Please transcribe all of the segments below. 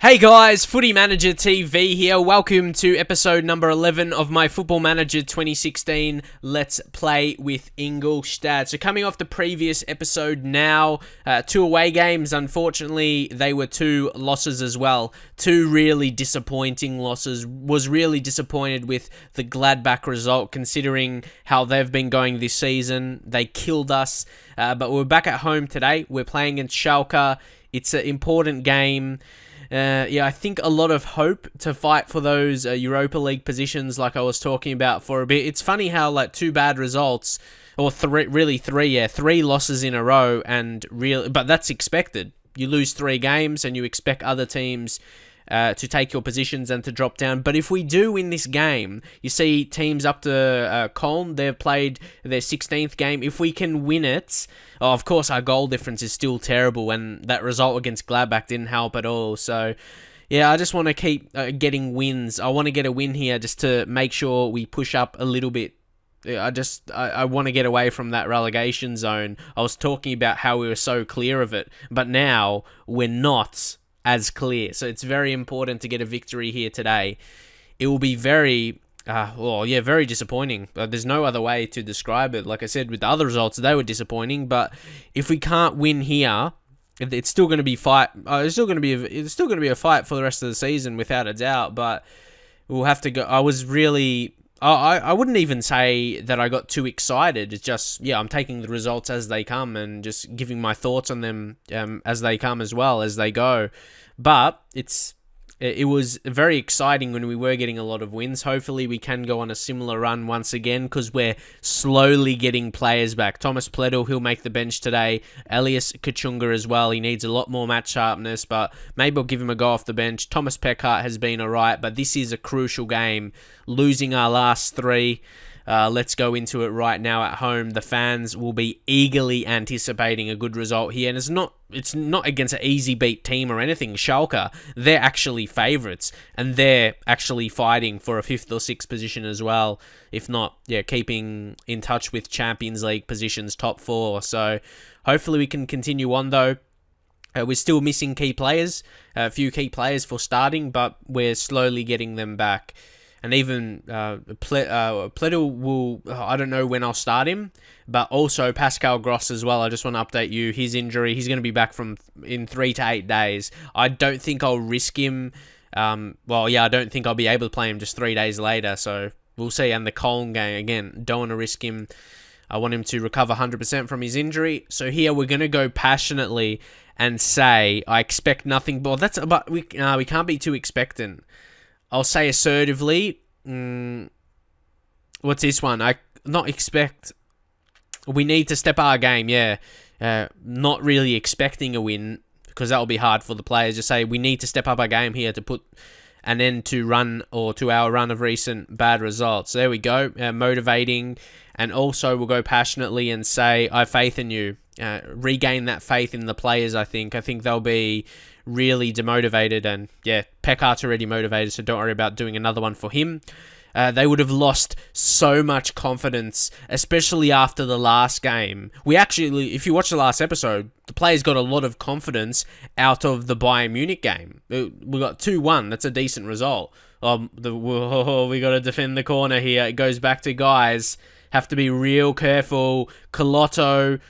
Hey guys, Footy Manager TV here. Welcome to episode number 11 of my Football Manager 2016 Let's Play with Ingolstadt. So coming off the previous episode now, 2 away games. Unfortunately, they were 2 losses as well. 2 really disappointing losses. Was really disappointed with the Gladbach result considering how they've been going this season. They killed us, but we're back at home today. We're playing against Schalke. It's an important game. I think a lot of hope to fight for those Europa League positions like I was talking about for a bit. It's funny how 2 bad results, or 3 losses in a row, but that's expected. You lose 3 games and you expect other teams to take your positions and to drop down. But if we do win this game, you see teams up to Köln, they've played their 16th game. If we can win it, of course our goal difference is still terrible, and that result against Gladbach didn't help at all. So yeah, I just want to keep getting wins. I want to get a win here just to make sure we push up a little bit. I want to get away from that relegation zone. I was talking about how we were so clear of it, but now we're not as clear. So it's very important to get a victory here today. It will be very disappointing. There's no other way to describe it. Like I said, with the other results, they were disappointing. But if we can't win here, it's still going to be fight. It's still going to be a fight for the rest of the season, without a doubt. But we'll have to go. I wouldn't even say that I got too excited. It's just, I'm taking the results as they come and just giving my thoughts on them as they come as well, as they go. But it was very exciting when we were getting a lot of wins. Hopefully we can go on a similar run once again, because we're slowly getting players back. Thomas Pledl, he'll make the bench today. Elias Kachunga as well. He needs a lot more match sharpness, but maybe I'll give him a go off the bench. Thomas Peckart has been alright, but this is a crucial game. Losing our last 3. Let's go into it right now at home. The fans will be eagerly anticipating a good result here. And it's not against an easy beat team or anything. Schalke, they're actually favourites. And they're actually fighting for a 5th or 6th position as well. If not, keeping in touch with Champions League positions, top 4. So hopefully we can continue on though. We're still missing key players. A few key players for starting, but we're slowly getting them back. And even Pledl will, I don't know when I'll start him, but also Pascal Gross as well. I just want to update you. His injury, he's going to be back in 3 to 8 days. I don't think I'll risk him. I don't think I'll be able to play him just 3 days later. So we'll see. And the Köln game, again, don't want to risk him. I want him to recover 100% from his injury. So here we're going to go passionately and say, I expect nothing. But we can't be too expectant. I'll say assertively, what's this one? We need to step our game, not really expecting a win, because that will be hard for the players. Just say, we need to step up our game here to put an end to our run of recent bad results. There we go, motivating, and also we'll go passionately and say, I have faith in you. Regain that faith in the players, I think. I think they'll be really demotivated, and Peckart's already motivated, so don't worry about doing another one for him. They would have lost so much confidence, especially after the last game. We actually, if you watch the last episode, the players got a lot of confidence out of the Bayern Munich game. We got 2-1. That's a decent result. We got to defend the corner here. It goes back to guys. Have to be real careful. Colotto.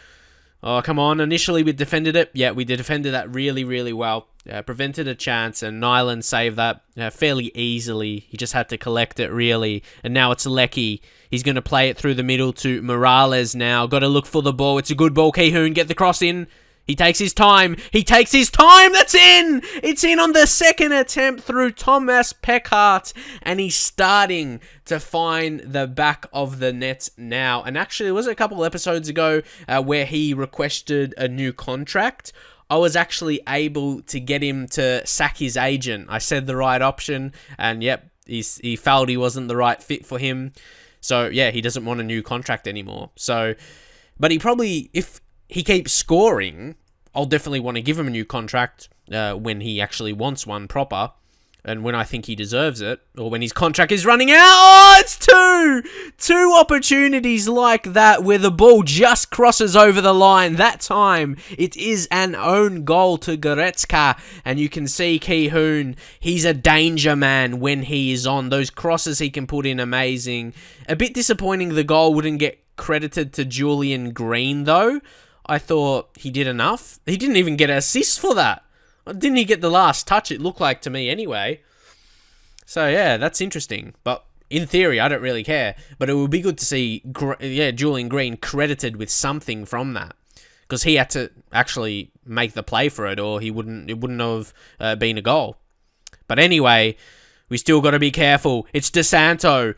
Oh, come on. Initially, we defended it. Yeah, we defended that really, really well. Prevented a chance, and Nyland saved that fairly easily. He just had to collect it, really. And now it's Lecky. He's going to play it through the middle to Morales now. Got to look for the ball. It's a good ball. Kehoon, get the cross in. He takes his time. That's in. It's in on the 2nd attempt through Thomas Peckart. And he's starting to find the back of the net now. And actually, it was a couple episodes ago where he requested a new contract. I was actually able to get him to sack his agent. I said the right option. And he felt he wasn't the right fit for him. So he doesn't want a new contract anymore. So, but he probably, if he keeps scoring, I'll definitely want to give him a new contract when he actually wants one proper. And when I think he deserves it, or when his contract is running out, oh, it's two opportunities like that where the ball just crosses over the line. That time, it is an own goal to Goretzka, and you can see Ki-hoon, he's a danger man when he is on. Those crosses he can put in, amazing. A bit disappointing the goal wouldn't get credited to Julian Green, though. I thought he did enough. He didn't even get an assist for that. Didn't he get the last touch, it looked like to me anyway. So yeah, that's interesting. But in theory, I don't really care. But it would be good to see Julian Green credited with something from that. Because he had to actually make the play for it, or it wouldn't have been a goal. But anyway, we still got to be careful. It's DeSanto.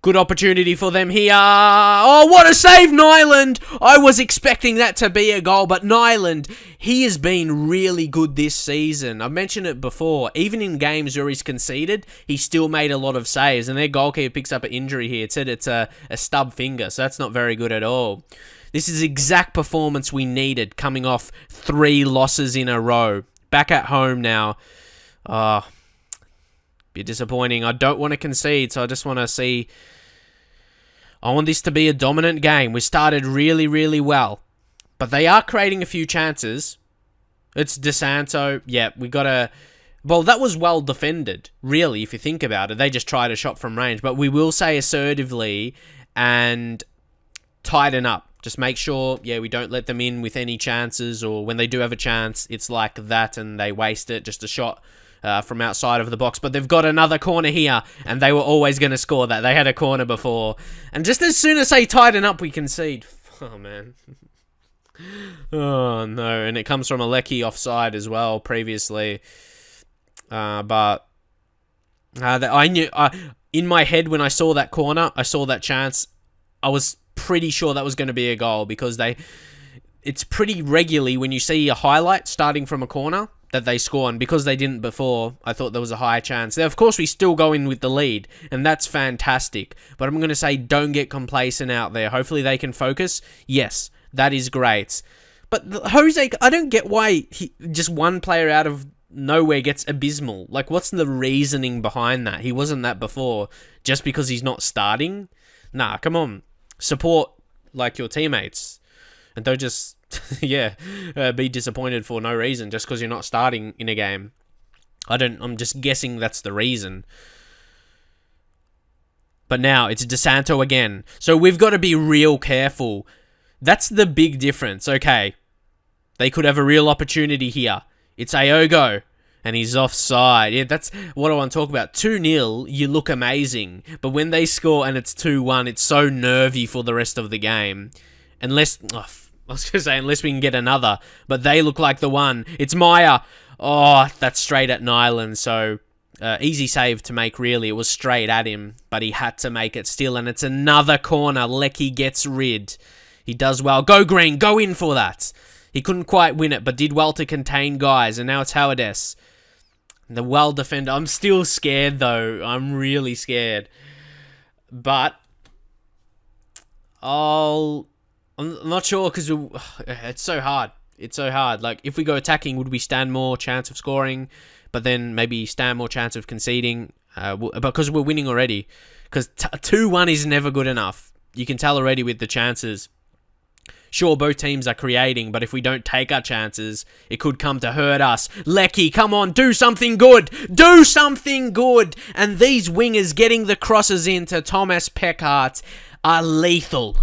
Good opportunity for them here. Oh, what a save, Nyland! I was expecting that to be a goal, but Nyland, he has been really good this season. I've mentioned it before. Even in games where he's conceded, he still made a lot of saves, and their goalkeeper picks up an injury here. It said it's a stub finger, so that's not very good at all. This is exact performance we needed, coming off 3 losses in a row. Back at home now. Bit disappointing. I don't want to concede, so I just want to see... I want this to be a dominant game. We started really, really well. But they are creating a few chances. It's DeSanto. Yeah, we got to... Well, that was well defended, really, if you think about it. They just tried a shot from range. But we will say assertively and tighten up. Just make sure, we don't let them in with any chances, or when they do have a chance, it's like that and they waste it. Just a shot from outside of the box. But they've got another corner here, and they were always going to score that. They had a corner before. And just as soon as they tighten up, we concede. Oh, man. Oh, no. And it comes from Alecki offside as well previously. But I knew... in my head, when I saw that corner, I saw that chance, I was pretty sure that was going to be a goal, because it's pretty regularly when you see a highlight starting from a corner that they score, and because they didn't before, I thought there was a high chance. Now, of course, we still go in with the lead, and that's fantastic, but I'm going to say don't get complacent out there. Hopefully they can focus. Yes, that is great. But Jose, I don't get why just one player out of nowhere gets abysmal. Like, what's the reasoning behind that? He wasn't that before. Just because he's not starting? Nah, come on. Support, like, your teammates. And don't just... be disappointed for no reason just because you're not starting in a game. I'm just guessing that's the reason. But now it's DeSanto again. So we've got to be real careful. That's the big difference. Okay. They could have a real opportunity here. It's Aogo. And he's offside. Yeah, that's what I want to talk about. 2-0, you look amazing. But when they score and it's 2-1, it's so nervy for the rest of the game. Unless we can get another. But they look like the one. It's Maya. Oh, that's straight at Nyland. So, easy save to make, really. It was straight at him. But he had to make it still. And it's another corner. Lecky gets rid. He does well. Go Green. Go in for that. He couldn't quite win it, but did well to contain guys. And now it's Howades. The well defender. I'm still scared, though. I'm really scared. But I'm not sure, because it's so hard. It's so hard. Like, if we go attacking, would we stand more chance of scoring? But then maybe stand more chance of conceding? Because we're winning already. Because 2-1 is never good enough. You can tell already with the chances. Sure, both teams are creating, but if we don't take our chances, it could come to hurt us. Lecky, come on, do something good! Do something good! And these wingers getting the crosses into Thomas Peckart are lethal.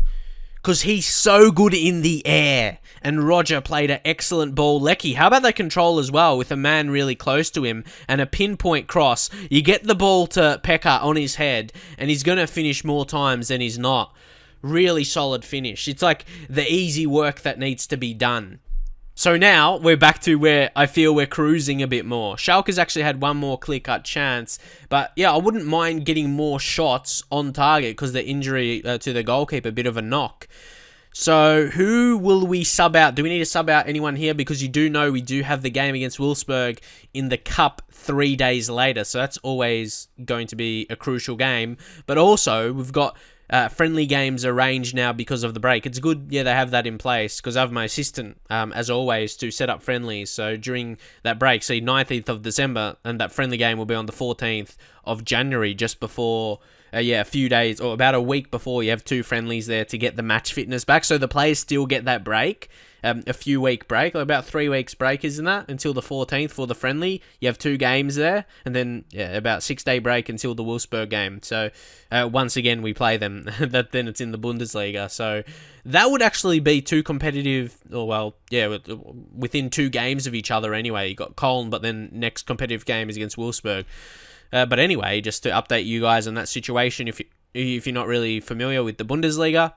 Because he's so good in the air. And Roger played an excellent ball. Lecky, how about the control as well, with a man really close to him and a pinpoint cross? You get the ball to Peckart on his head, and he's going to finish more times than he's not. Really solid finish. It's like the easy work that needs to be done. So now we're back to where I feel we're cruising a bit more. Schalke's actually had one more clear-cut chance. But yeah, I wouldn't mind getting more shots on target because the injury to the goalkeeper, a bit of a knock. So who will we sub out? Do we need to sub out anyone here? Because you do know we do have the game against Wolfsburg in the Cup 3 days later. So that's always going to be a crucial game. But also, we've got friendly games arranged now because of the break. It's good, yeah, they have that in place because I have my assistant, as always, to set up friendlies. So during that break, see 19th of December, and that friendly game will be on the 14th of January, just before, a few days or about a week before. You have 2 friendlies there to get the match fitness back. So the players still get that break. A few week break, like about 3 weeks break, isn't that? Until the 14th for the friendly. You have 2 games there, and then about 6-day break until the Wolfsburg game. So once again, we play them. Then it's in the Bundesliga. So that would actually be 2 competitive, within 2 games of each other anyway. You got Köln, but then next competitive game is against Wolfsburg. But anyway, just to update you guys on that situation, if you're not really familiar with the Bundesliga.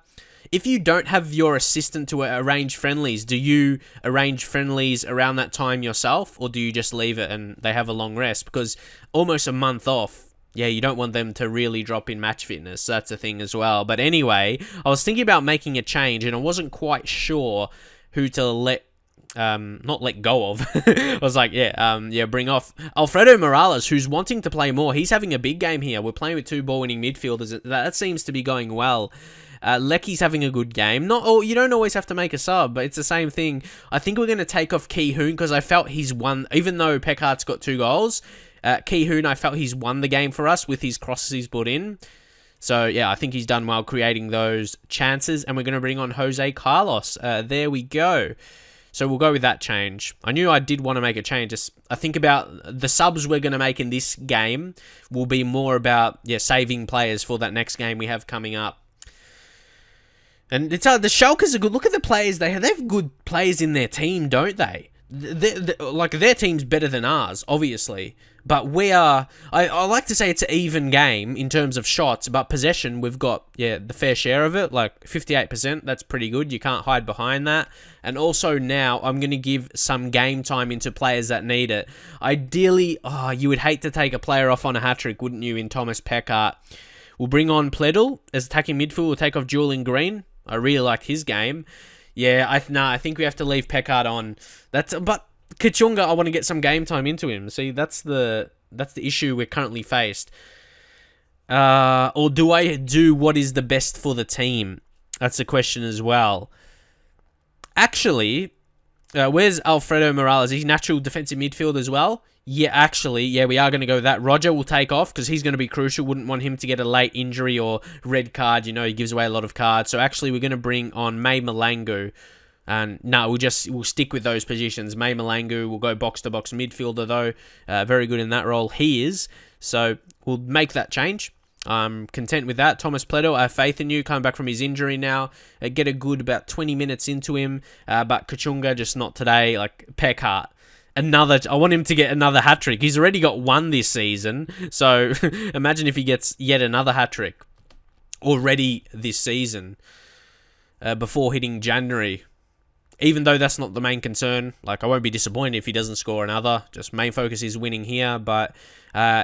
If you don't have your assistant to arrange friendlies, do you arrange friendlies around that time yourself, or do you just leave it and they have a long rest? Because almost a month off, you don't want them to really drop in match fitness. So that's a thing as well. But anyway, I was thinking about making a change, and I wasn't quite sure who to not let go of. I was like, bring off Alfredo Morales, who's wanting to play more. He's having a big game here. We're playing with 2 ball-winning midfielders. That seems to be going well. Lecky's having a good game. You don't always have to make a sub, but it's the same thing. I think we're going to take off Ki-hoon because I felt he's won, even though Peckhart's got 2 goals. Ki-hoon, I felt he's won the game for us with his crosses he's put in. So, I think he's done well creating those chances, and we're going to bring on Jose Carlos. There we go. So we'll go with that change. I knew I did want to make a change. I think about the subs we're going to make in this game will be more about saving players for that next game we have coming up. And it's the Schalkers are good. Look at the players they have. They have good players in their team, don't they? Their team's better than ours, obviously. But we are... I like to say it's an even game in terms of shots, but possession, we've got, the fair share of it, like 58%. That's pretty good. You can't hide behind that. And also now, I'm going to give some game time into players that need it. Ideally, you would hate to take a player off on a hat-trick, wouldn't you, in Thomas Peckart? We'll bring on Pledl as attacking midfield. We'll take off Julian Green. I really liked his game. I think we have to leave Peckart on. But Kachunga, I want to get some game time into him. See, that's the issue we're currently faced. Or do I do what is the best for the team? That's a question as well. Actually, where's Alfredo Morales? He's natural defensive midfield as well. We are going to go with that. Roger will take off because he's going to be crucial. Wouldn't want him to get a late injury or red card. He gives away a lot of cards. So actually, we're going to bring on May Malangu. And we'll stick with those positions. May Malangu will go box-to-box midfielder, though. Very good in that role. He is. So we'll make that change. I'm content with that. Thomas Pledl, I have faith in you. Coming back from his injury now. Get a good about 20 minutes into him. But Kachunga, just not today. Like Peckart. I want him to get another hat-trick. He's already got 1 this season. So imagine if he gets yet another hat-trick already this season before hitting January. Even though that's not the main concern. I won't be disappointed if he doesn't score another. Just main focus is winning here. But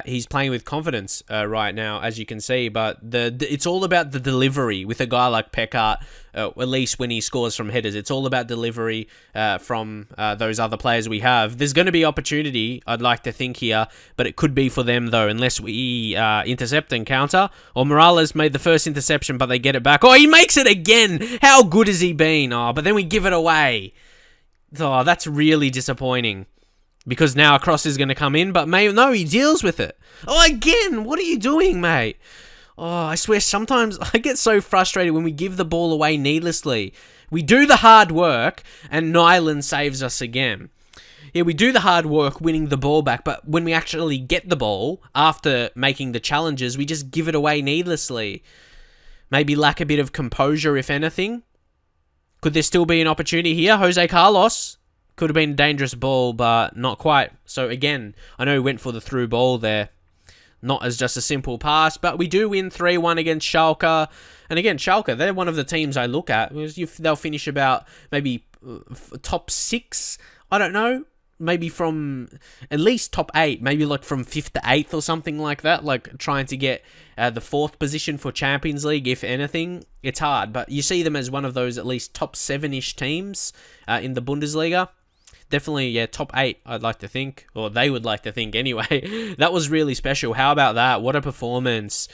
he's playing with confidence right now, as you can see. But it's all about the delivery with a guy like Peckart, at least when he scores from headers. It's all about delivery from those other players we have. There's going to be opportunity, I'd like to think here, but it could be for them, though, unless we intercept and counter. Or Morales made the first interception, but they get it back. Oh, he makes it again! How good has he been? Oh, but then we give it away. Oh, that's really disappointing. Because now a cross is going to come in, but he deals with it. Oh, again, what are you doing, mate? Oh, I swear, sometimes I get so frustrated when we give the ball away needlessly. We do the hard work, and Nyland saves us again. We do the hard work winning the ball back, but when we actually get the ball, after making the challenges, we just give it away needlessly. Maybe lack a bit of composure, if anything. Could there still be an opportunity here? Jose Carlos could have been a dangerous ball, but not quite. So again, I know he went for the through ball there. Not as just a simple pass, but we do win 3-1 against Schalke. And again, Schalke, they're one of the teams I look at. They'll finish about maybe top 6. I don't know. Maybe from at least top 8. Maybe from 5th to 8th or something like that. Trying to get the 4th position for Champions League, if anything. It's hard, but you see them as one of those at least top 7-ish teams in the Bundesliga. Definitely, top 8, I'd like to think. Or they would like to think anyway. That was really special. How about that? What a performance.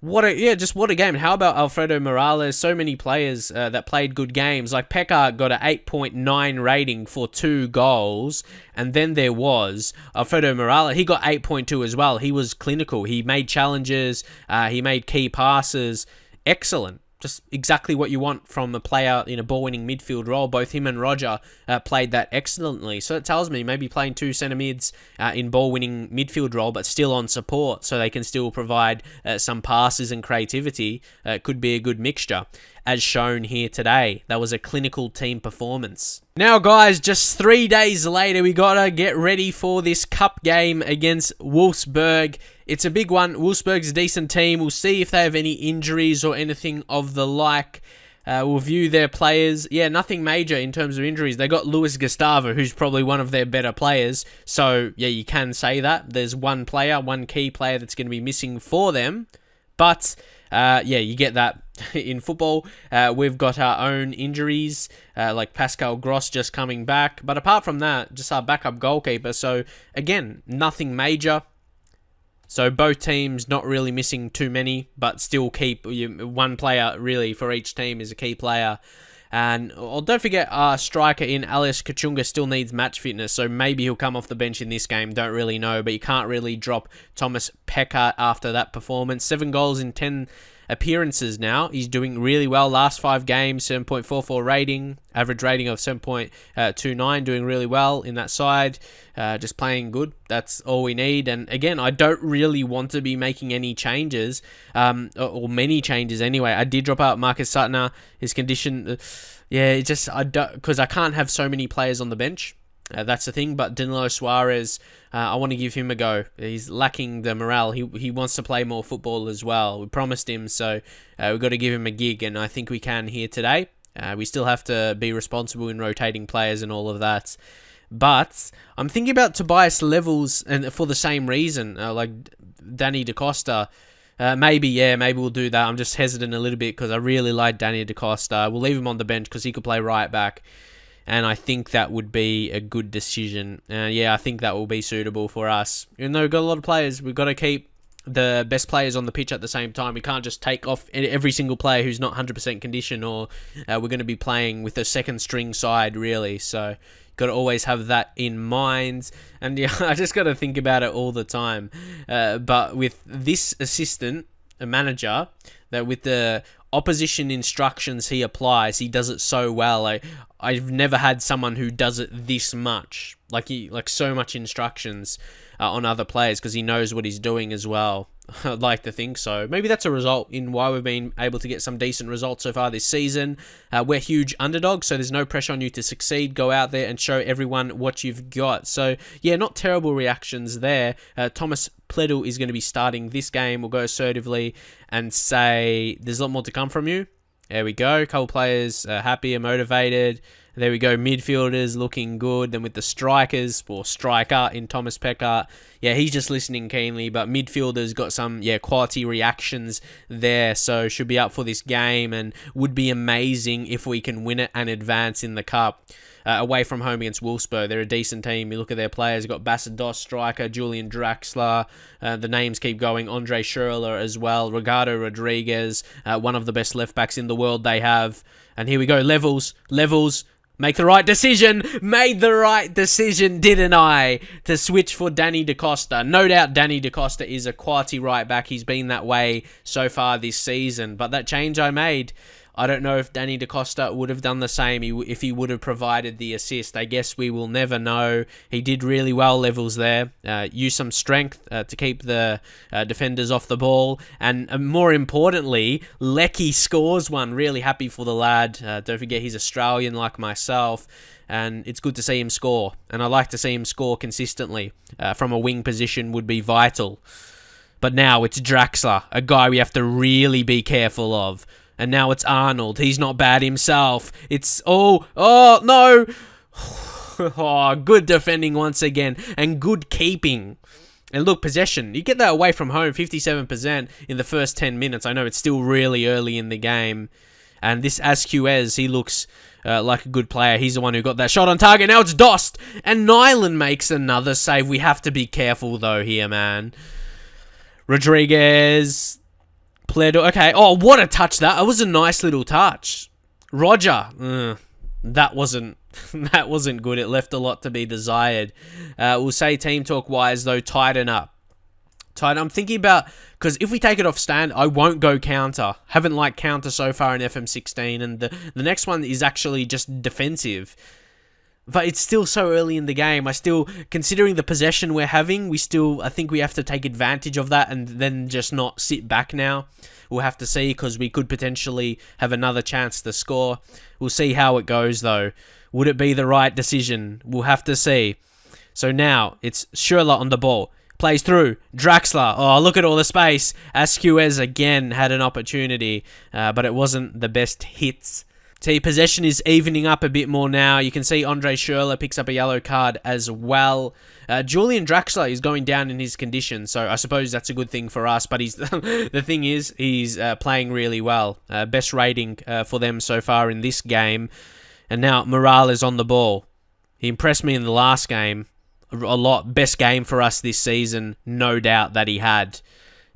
Just what a game. How about Alfredo Morales? So many players that played good games. Like Pekka got an 8.9 rating for 2 goals. And then there was Alfredo Morales. He got 8.2 as well. He was clinical. He made challenges. He made key passes. Excellent. Just exactly what you want from a player in a ball-winning midfield role. Both him and Roger played that excellently. So it tells me maybe playing 2 centre mids in ball-winning midfield role, but still on support, so they can still provide some passes and creativity. Could be a good mixture, as shown here today. That was a clinical team performance. Now, guys, just 3 days later, we gotta get ready for this cup game against Wolfsburg. It's a big one. Wolfsburg's a decent team. We'll see if they have any injuries or anything of the like. We'll view their players. Yeah, nothing major in terms of injuries. They got Luis Gustavo, who's probably one of their better players. So, yeah, you can say that. There's one key player that's going to be missing for them. But, yeah, you get that in football. We've got our own injuries, like Pascal Gross just coming back. But apart from that, just our backup goalkeeper. So, again, nothing major. So both teams not really missing too many, but still keep one player really for each team is a key player. And don't forget our striker in Alice Kachunga still needs match fitness, so maybe he'll come off the bench in this game, don't really know. But you can't really drop Thomas Pekka after that performance. 7 goals in 10 appearances now. He's doing really well. Last 5 games, 7.44 rating, average rating of 7.29, doing really well in that side. Just playing good. That's all we need. And again, I don't really want to be making any changes, or many changes anyway. I did drop out Marcus Suttner. His condition, because I can't have so many players on the bench. That's the thing. But Danilo Suarez, I want to give him a go. He's lacking the morale. He wants to play more football as well. We promised him, so we've got to give him a gig, and I think we can here today. We still have to be responsible in rotating players and all of that. But I'm thinking about Tobias Levels, and for the same reason, like Danny DaCosta. Maybe we'll do that. I'm just hesitant a little bit because I really like Danny DaCosta. We'll leave him on the bench because he could play right back. And I think that would be a good decision. I think that will be suitable for us. Even though we've got a lot of players, we've got to keep the best players on the pitch at the same time. We can't just take off every single player who's not 100% condition, or we're going to be playing with a second string side, really. So got to always have that in mind. And yeah, I just got to think about it all the time. But with this assistant, a manager, that with the opposition instructions he applies, he does it so well. I've never had someone who does it this much. Like so much instructions on other players, because he knows what he's doing as well. I'd like to think so. Maybe that's a result in why we've been able to get some decent results so far this season. We're huge underdogs, so there's no pressure on you to succeed. Go out there and show everyone what you've got. So, yeah, not terrible reactions there. Thomas Pledl is going to be starting this game. We'll go assertively and say there's a lot more to come from you. There we go. A couple players happy and motivated. There we go. Midfielders looking good. Then with the strikers, or striker in Thomas Pekka. Yeah, he's just listening keenly. But midfielders got some quality reactions there. So should be up for this game, and would be amazing if we can win it and advance in the cup. Away from home against Wolfsburg, they're a decent team. You look at their players. You've got Basados, striker, Julian Draxler. The names keep going. Andre Schürrle as well. Ricardo Rodriguez, one of the best left backs in the world they have. And here we go. Levels. Make the right decision. Made the right decision, didn't I? To switch for Danny DaCosta. No doubt Danny DaCosta is a quality right back. He's been that way so far this season. But that change I made, I don't know if Danny DaCosta would have done the same if he would have provided the assist. I guess we will never know. He did really well, Levels there. Used some strength to keep the defenders off the ball. And more importantly, Lecky scores one. Really happy for the lad. Don't forget he's Australian like myself. And it's good to see him score. And I like to see him score consistently. From a wing position would be vital. But now it's Draxler, a guy we have to really be careful of. And now it's Arnold. He's not bad himself. It's... Oh, no. Good defending once again. And good keeping. And look, possession. You get that away from home, 57% in the first 10 minutes. I know it's still really early in the game. And this Asquez, he looks like a good player. He's the one who got that shot on target. Now it's Dost. And Nyland makes another save. We have to be careful, though, here, man. Rodriguez... Pledo. Okay. Oh, what a touch that. It was a nice little touch. Roger. That wasn't that wasn't good. It left a lot to be desired. We'll say team talk wise though, tighten up. I'm thinking about, because if we take it off stand, I won't go counter. Haven't liked counter so far in FM16, and the next one is actually just defensive. But it's still so early in the game. Considering the possession we're having, I think we have to take advantage of that and then just not sit back now. We'll have to see, because we could potentially have another chance to score. We'll see how it goes though. Would it be the right decision? We'll have to see. So now it's Schürrle on the ball. Plays through. Draxler. Oh, look at all the space. Asquez again had an opportunity, but it wasn't the best hits. See, possession is evening up a bit more now. You can see Andre Schürrle picks up a yellow card as well. Julian Draxler is going down in his condition, so I suppose that's a good thing for us. But the thing is, he's playing really well. Best rating for them so far in this game. And now Morales on the ball. He impressed me in the last game a lot. Best game for us this season, no doubt that he had.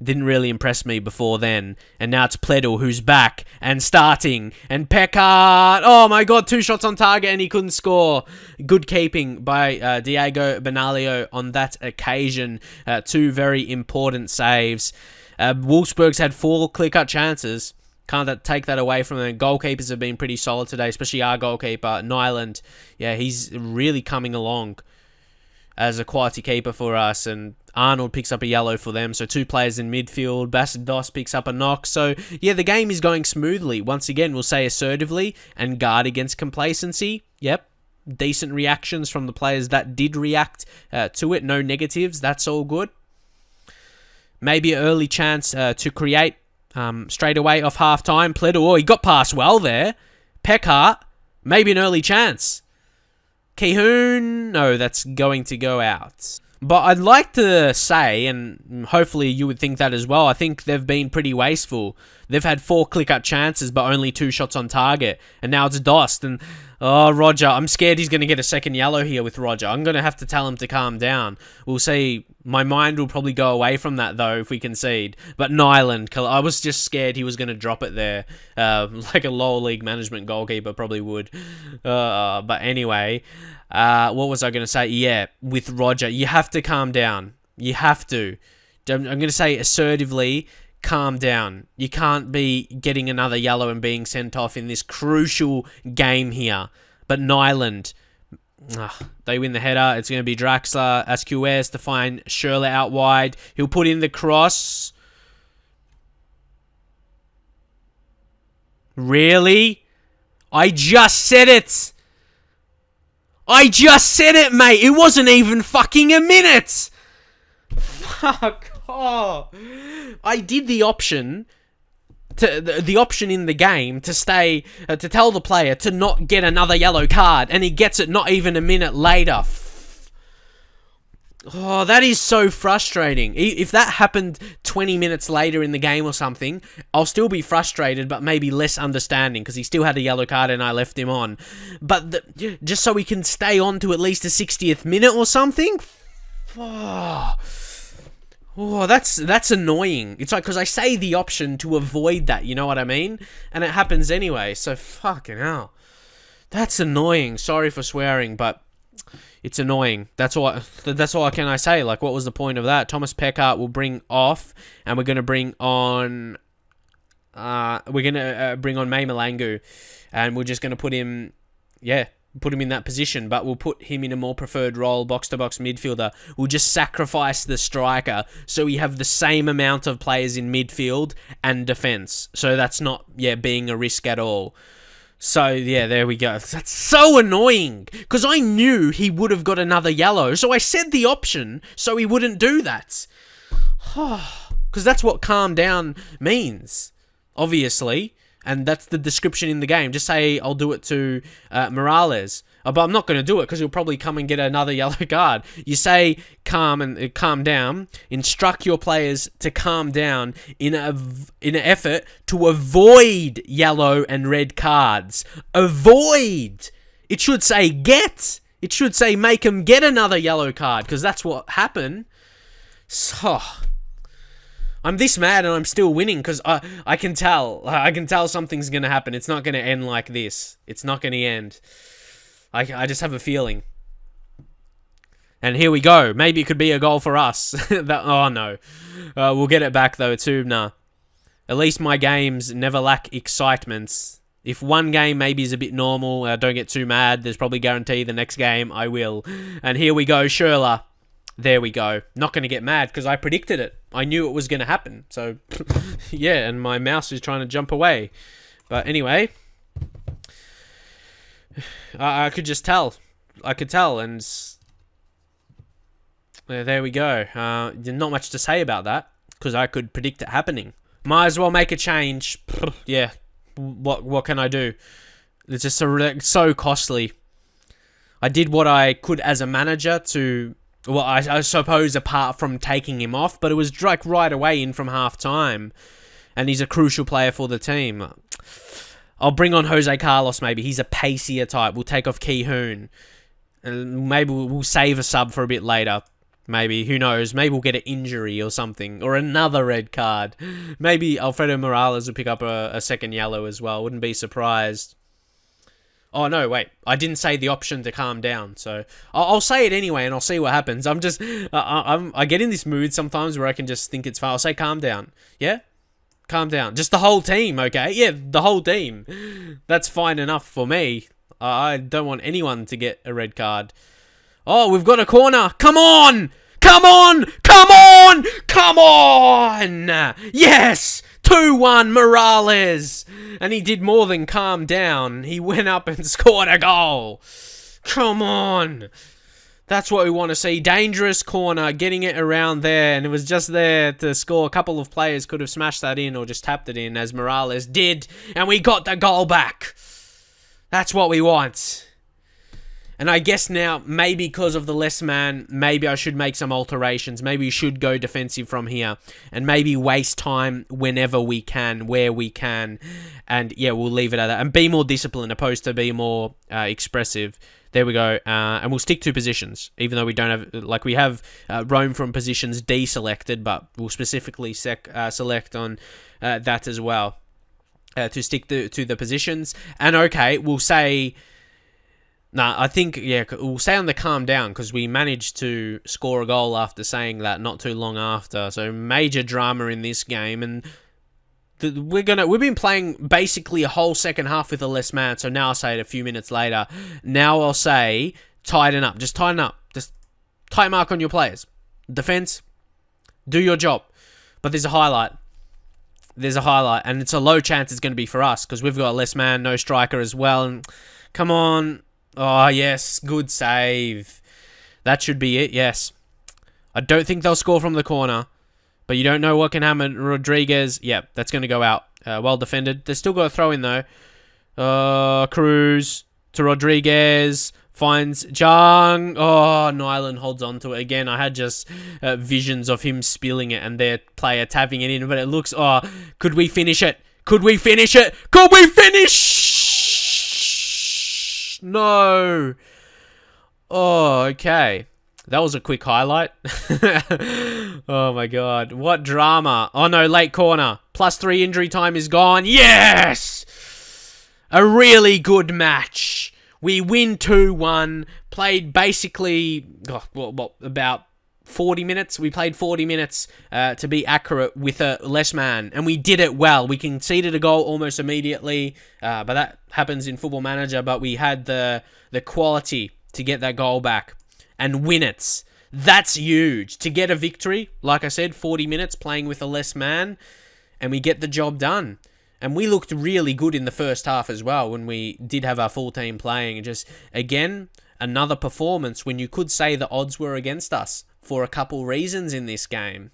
Didn't really impress me before then. And now it's Pledel who's back and starting. And Pekard. Oh my god, 2 shots on target and he couldn't score. Good keeping by Diego Benaglio on that occasion. 2 very important saves. Wolfsburg's had 4 clear-cut chances. Can't take that away from them. Goalkeepers have been pretty solid today, especially our goalkeeper, Nyland. Yeah, he's really coming along as a quality keeper for us, and Arnold picks up a yellow for them, so 2 players in midfield. Basados picks up a knock, so yeah, the game is going smoothly. Once again, we'll say assertively and guard against complacency. Yep, decent reactions from the players that did react to it. No negatives, that's all good. Maybe an early chance to create straight away off half-time. Pledel, oh, he got past well there. Pekard, maybe an early chance. Kihoon, no, that's going to go out. But I'd like to say, and hopefully you would think that as well, I think they've been pretty wasteful. They've had 4 click-up chances, but only 2 shots on target. And now it's Dost. And, oh, Roger, I'm scared he's going to get a second yellow here with Roger. I'm going to have to tell him to calm down. We'll see. My mind will probably go away from that, though, if we concede. But Nyland, I was just scared he was going to drop it there. Like a lower league management goalkeeper probably would. But anyway, what was I going to say? Yeah, with Roger, you have to calm down. You have to. I'm going to say assertively, calm down. You can't be getting another yellow and being sent off in this crucial game here. But Nyland, they win the header. It's going to be Draxler, Asquez to find Schürrle out wide. He'll put in the cross. Really? I just said it. I just said it, mate. It wasn't even fucking a minute. Fuck. Oh, I did the option the option in the game to stay to tell the player to not get another yellow card, and he gets it not even a minute later. Oh, that is so frustrating. If that happened 20 minutes later in the game or something, I'll still be frustrated, but maybe less understanding, because he still had a yellow card and I left him on. But just so we can stay on to at least the 60th minute or something? Oh, that's annoying. It's like, because I say the option to avoid that, you know what I mean? And it happens anyway, so fucking hell. That's annoying. Sorry for swearing, but it's annoying. That's all can I say. Like, what was the point of that? Thomas Pekard will bring off, and we're going to bring on May Malangu, and we're just going to put him in that position, but we'll put him in a more preferred role, box-to-box midfielder. We'll just sacrifice the striker, so we have the same amount of players in midfield and defense. So that's not, being a risk at all. So, there we go. That's so annoying, because I knew he would have got another yellow, so I said the option so he wouldn't do that. Because that's what calm down means, obviously. And that's the description in the game. Just say, I'll do it to Morales. But I'm not going to do it, because he'll probably come and get another yellow card. You say calm down. Instruct your players to calm down in an effort to avoid yellow and red cards. Avoid! It should say get. It should say make him get another yellow card, because that's what happened. So, I'm this mad and I'm still winning because I can tell. I can tell something's going to happen. It's not going to end like this. It's not going to end. I just have a feeling. And here we go. Maybe it could be a goal for us. Oh, no. We'll get it back, though, too. Nah. At least my games never lack excitement. If one game maybe is a bit normal, don't get too mad. There's probably guarantee the next game I will. And here we go, Schürrle. There we go. Not going to get mad because I predicted it. I knew it was going to happen. So, yeah, and my mouse is trying to jump away. But anyway, I could just tell. I could tell, and there we go. Not much to say about that because I could predict it happening. Might as well make a change. Yeah, what can I do? It's just so costly. I did what I could as a manager to... Well, I suppose apart from taking him off, but it was like right away in from half time. And he's a crucial player for the team. I'll bring on Jose Carlos maybe. He's a pacier type. We'll take off Ki Hoon. And maybe we'll save a sub for a bit later. Maybe, who knows? Maybe we'll get an injury or something. Or another red card. Maybe Alfredo Morales will pick up a second yellow as well. Wouldn't be surprised. Oh, no, wait. I didn't say the option to calm down, so... I'll say it anyway, and I'll see what happens. I'm just... I get in this mood sometimes where I can just think it's fine. I'll say calm down. Yeah? Calm down. Just the whole team, okay? Yeah, the whole team. That's fine enough for me. I don't want anyone to get a red card. Oh, we've got a corner. Come on! Come on! Come on! Come on! Yes! 2-1 Morales. And he did more than calm down. He went up and scored a goal. Come on. That's what we want to see. Dangerous corner, getting it around there. And it was just there to score. A couple of players could have smashed that in or just tapped it in as Morales did. And we got the goal back. That's what we want. And I guess now, maybe because of the less man, maybe I should make some alterations. Maybe we should go defensive from here. And maybe waste time whenever we can, where we can. And yeah, we'll leave it at that. And be more disciplined opposed to be more expressive. There we go. And we'll stick to positions. Even though we don't have... Like, we have roam from positions deselected. But we'll specifically select on that as well. To stick to the positions. And okay, we'll say... Nah, I think, yeah, we'll say on the calm down because we managed to score a goal after saying that not too long after. So major drama in this game, and we've been playing basically a whole second half with a less man. So now I'll say it a few minutes later. Now I'll say tighten up, just tighten up, just tight mark on your players. Defense, do your job. But there's a highlight. There's a highlight, and it's a low chance it's going to be for us because we've got a less man, no striker as well. And come on. Oh, yes. Good save. That should be it, yes. I don't think they'll score from the corner. But you don't know what can happen. Rodriguez, yep, that's going to go out. Well defended. They've still got a throw in, though. Cruz to Rodriguez. Finds Jung. Oh, Nyland holds on to it again. I had just visions of him spilling it and their player tapping it in. But it looks... Oh, could we finish it? Could we finish it? Could we finish? No. Oh, okay. That was a quick highlight. Oh, my God. What drama. Oh, no. Late corner. +3 injury time is gone. Yes! A really good match. We win 2-1. Played basically... about 40 minutes. We played 40 minutes to be accurate with a less man. And we did it well. We conceded a goal almost immediately. But that happens in Football Manager. But we had the quality to get that goal back and win it. That's huge. To get a victory, like I said, 40 minutes playing with a less man. And we get the job done. And we looked really good in the first half as well when we did have our full team playing. Just, again, another performance when you could say the odds were against us for a couple reasons in this game.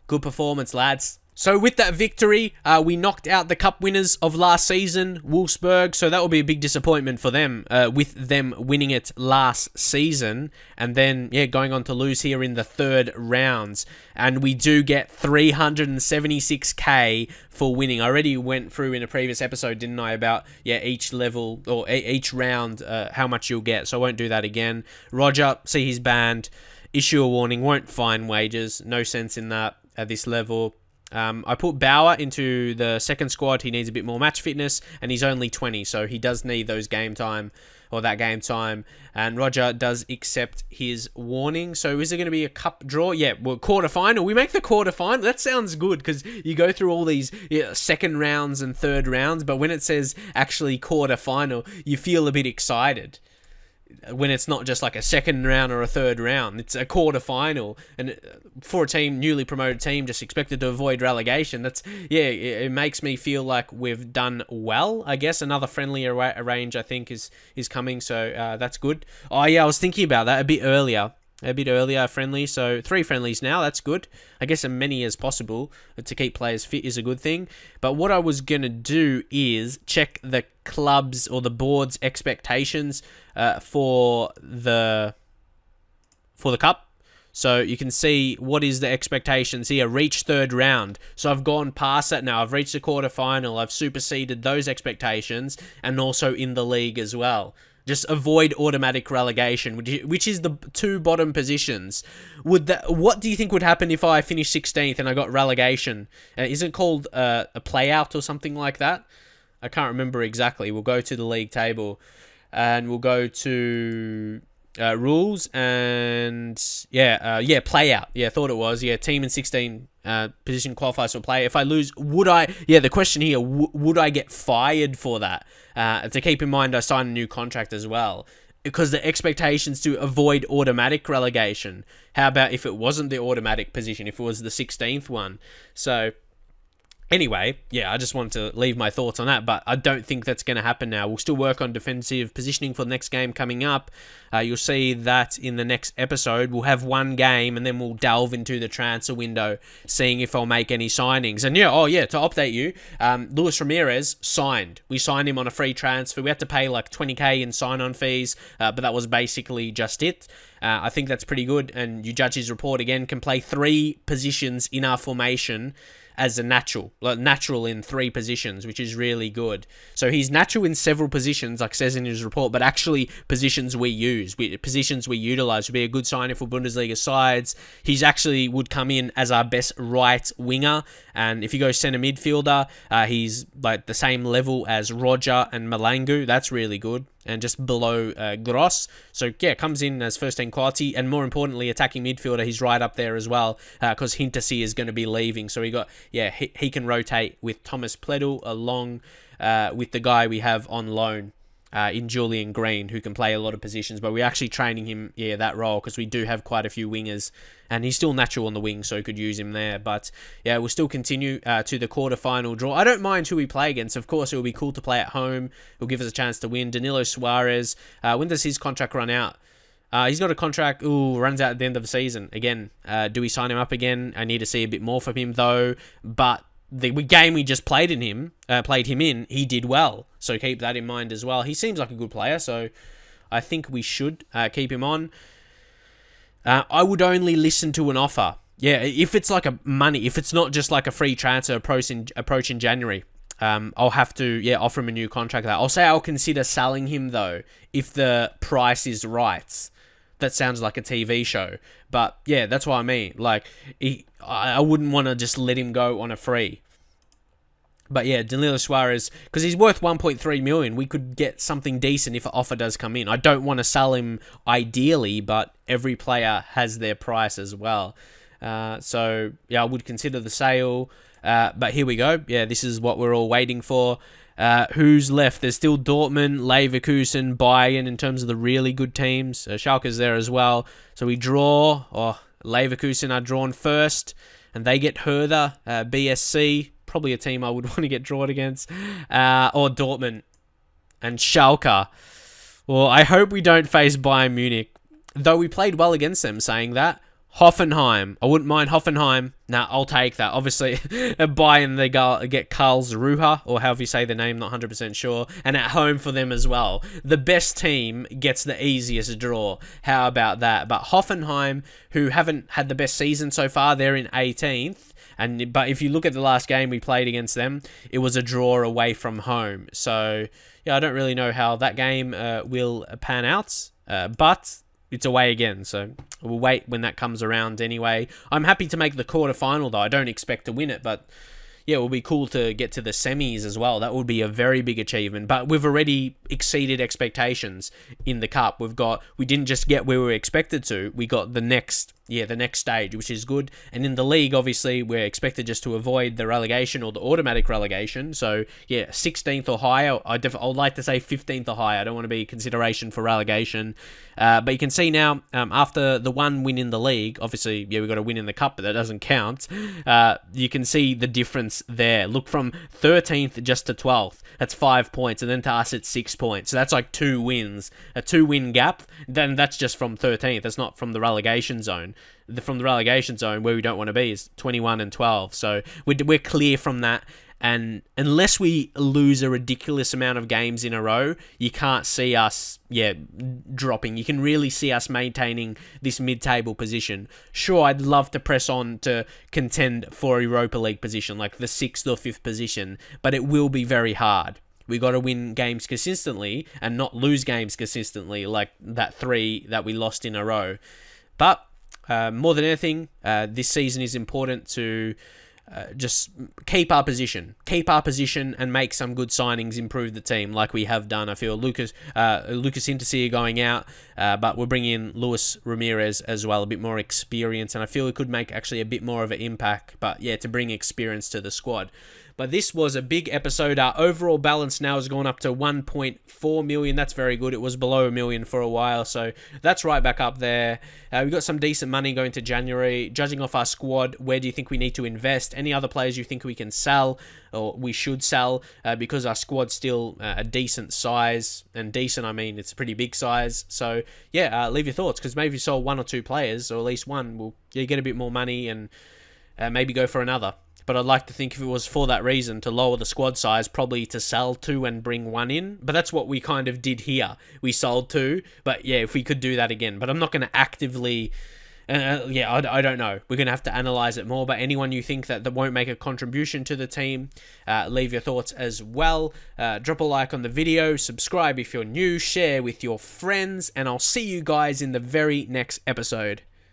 Good performance, lads. So with that victory, we knocked out the cup winners of last season, Wolfsburg. So that will be a big disappointment for them, with them winning it last season. And then, yeah, going on to lose here in the third rounds. And we do get 376k for winning. I already went through in a previous episode, didn't I, about, yeah, each level, or each round, how much you'll get. So I won't do that again. Roger, see he's banned. Issue a warning, won't fine wages. No sense in that at this level. I put Bauer into the second squad. He needs a bit more match fitness, and he's only 20, so he does need those game time, or that game time. And Roger does accept his warning. So is it going to be a cup draw? Yeah, well, quarterfinal. We make the quarterfinal. That sounds good, because you go through all these second rounds and third rounds, but when it says actually quarterfinal, you feel a bit excited. When it's not just like a second round or a third round, it's a quarter final, and for a team, newly promoted team, just expected to avoid relegation. It makes me feel like we've done well. I guess another friendly range, I think, is coming, so that's good. Oh yeah, I was thinking about that a bit earlier, friendly. So 3 friendlies now. That's good. I guess as many as possible to keep players fit is a good thing. But what I was gonna do is check the club's or the board's expectations for the cup. So you can see what is the expectations here. Reach third round. So I've gone past that now. I've reached the quarterfinal. I've superseded those expectations, and also in the league as well. Just avoid automatic relegation, which is the 2 bottom positions. What do you think would happen if I finished 16th and I got relegation? Is it called a play-out or something like that? I can't remember exactly. We'll go to the league table, and we'll go to rules, and play-out. Yeah, I thought it was. Yeah, team in 16 position qualifies for play. If I lose, would I... Yeah, the question here, would I get fired for that? To keep in mind, I signed a new contract as well, because the expectations to avoid automatic relegation. How about if it wasn't the automatic position, if it was the 16th one? So... Anyway, yeah, I just wanted to leave my thoughts on that, but I don't think that's going to happen now. We'll still work on defensive positioning for the next game coming up. You'll see that in the next episode. We'll have 1 game, and then we'll delve into the transfer window, seeing if I'll make any signings. And to update you, Luis Ramirez signed. We signed him on a free transfer. We had to pay like 20k in sign-on fees, but that was basically just it. I think that's pretty good, and you judge his report again, can play 3 positions in our formation as a natural in 3 positions, which is really good. So he's natural in several positions, like it says in his report, but actually positions we use, positions we utilize, would be a good sign for Bundesliga sides. He's actually would come in as our best right winger, and if you go center midfielder, he's like the same level as Roger and Malangu. That's really good. And just below Gross. So, yeah, comes in as first-team quality. And more importantly, attacking midfielder, he's right up there as well, because Hintersee is going to be leaving. So, he can rotate with Thomas Pledl along with the guy we have on loan in Julian Green, who can play a lot of positions. But we're actually training him, that role, because we do have quite a few wingers. And he's still natural on the wing, so we could use him there. But, yeah, we'll still continue to the quarterfinal draw. I don't mind who we play against. Of course, it will be cool to play at home. It'll give us a chance to win. Danilo Suarez, when does his contract run out? He's got a contract, runs out at the end of the season. Again, do we sign him up again? I need to see a bit more from him, though. But the game we just played him in, he did well. So keep that in mind as well. He seems like a good player, so I think we should keep him on. I would only listen to an offer. Yeah, if it's like if it's not just like a free transfer approach in January, I'll have to offer him a new contract. I'll say I'll consider selling him, though, if the price is right. That sounds like a TV show. But, yeah, that's what I mean. Like, I wouldn't want to just let him go on a free. But yeah, Danilo Suarez, because he's worth 1.3 million, we could get something decent if an offer does come in. I don't want to sell him ideally, but every player has their price as well. So yeah, I would consider the sale. But here we go. Yeah, this is what we're all waiting for. Who's left? There's still Dortmund, Leverkusen, Bayern in terms of the really good teams. Schalke's there as well. So we draw. Leverkusen are drawn first, and they get Hertha, BSC. Probably a team I would want to get drawn against. Or Dortmund and Schalke. Well, I hope we don't face Bayern Munich. Though we played well against them, saying that. Hoffenheim. I wouldn't mind Hoffenheim. Nah, I'll take that. Obviously, at Bayern, they get Karlsruhe, or however you say the name, not 100% sure. And at home for them as well. The best team gets the easiest draw. How about that? But Hoffenheim, who haven't had the best season so far, they're in 18th. But if you look at the last game we played against them, it was a draw away from home. So, yeah, I don't really know how that game will pan out. But it's away again. So we'll wait when that comes around anyway. I'm happy to make the quarterfinal, though. I don't expect to win it, but yeah, it will be cool to get to the semis as well. That would be a very big achievement. But we've already exceeded expectations in the cup. We didn't just get where we were expected to. We got the next stage, which is good. And in the league, obviously, we're expected just to avoid the relegation or the automatic relegation. So yeah, 16th or higher. I'd like to say 15th or higher. I don't want to be consideration for relegation. But you can see now, after the one win in the league, obviously, yeah, we got a win in the cup, but that doesn't count. You can see the difference there. Look, from 13th just to 12th, that's 5 points, and then to us it's 6 points. So that's like 2 wins, a 2-win gap. Then that's just from 13th. That's not from the relegation zone. From the relegation zone, where we don't want to be, is 21 and 12. So we're clear from that. And unless we lose a ridiculous amount of games in a row, you can't see us, dropping. You can really see us maintaining this mid-table position. Sure, I'd love to press on to contend for a Europa League position, like the 6th or 5th position, but it will be very hard. We got to win games consistently and not lose games consistently, like that 3 that we lost in a row. But more than anything, this season is important to just keep our position, and make some good signings, improve the team like we have done. I feel Lucas Intesi going out, but we're bringing in Luis Ramirez as well, a bit more experience, and I feel it could make actually a bit more of an impact. But yeah, to bring experience to the squad. But this was a big episode. Our overall balance now has gone up to 1.4 million. That's very good. It was below $1 million for a while, so that's right back up there. We've got some decent money going to January. Judging off our squad, where do you think we need to invest? Any other players you think we can sell or we should sell? Because our squad's still a decent size, and decent, I mean, it's a pretty big size. So yeah, leave your thoughts, because maybe if you sold 1 or 2 players, or at least one, you get a bit more money and maybe go for another. But I'd like to think if it was for that reason, to lower the squad size, probably to sell 2 and bring 1 in. But that's what we kind of did here. We sold 2. But yeah, if we could do that again. But I'm not going to actively... I don't know. We're going to have to analyze it more. But anyone you think that won't make a contribution to the team, leave your thoughts as well. Drop a like on the video. Subscribe if you're new. Share with your friends. And I'll see you guys in the very next episode.